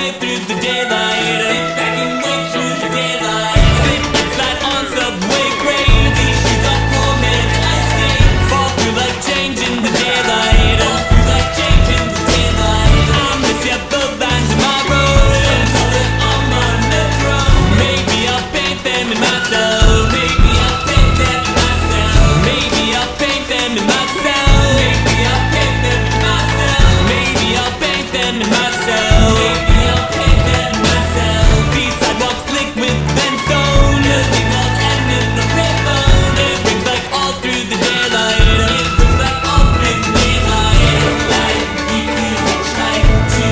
wait through the daylight. Sit back and wait through the daylight. Slip and slide on subway grades. These shoes are poor man's ice skates. Fall through like change in the daylight. Fall through like change in the daylight. I miss ya, the lines in my road. Some call it on my metro. Maybe I'll paint them in myself. Maybe I'll paint them in myself. Maybe I'll paint them in myself. Maybe I'll paint them in myself. Maybe I'll paint them in myself. Maybe I'll paint them in myself. These sidewalks liquid then stone. Building walls and in the payphone. It rings like all through the daylight. It rings like all through the daylight. Daylight, you could try to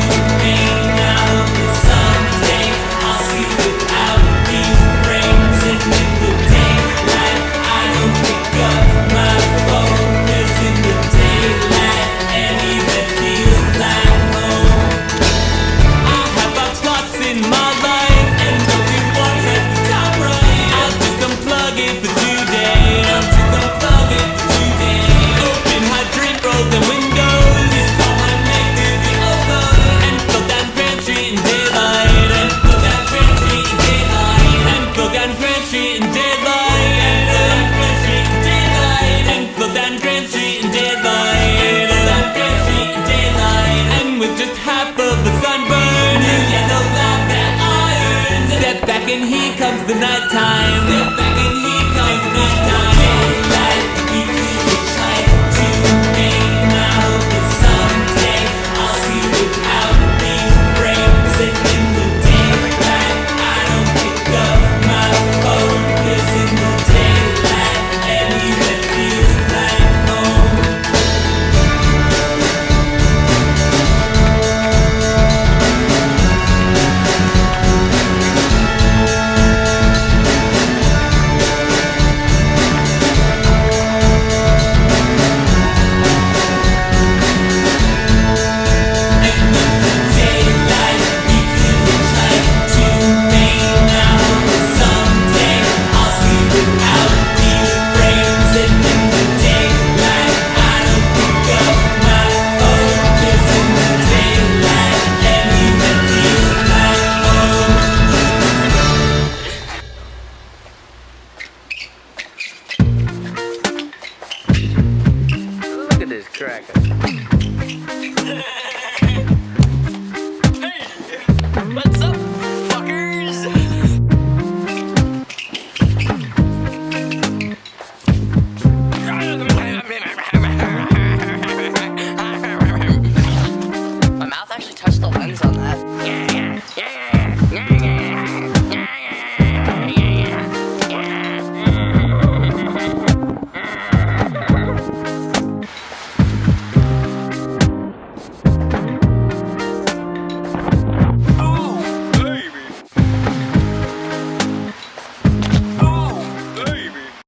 hang out, but someday I'll see without these frames. And in the daylight, I don't pick up my phone. 'Cause in the daylight, anywhere feels like home. I have our plots in my life, and only one has the top right. I'll just unplug it for today. I'll just unplug it for today. Open hydrant, roll the windows. It's all I make to the ozone. And flow down Grand Street in daylight. And flow down Grand Street in daylight. And flow down Grand Street in daylight. And flow down Grand Street in daylight. And flow down Grand Street in daylight. And flow down Grand Street in daylight. And with just half of the sunburn, new yellow love that I earned. Step back and here comes the nighttime.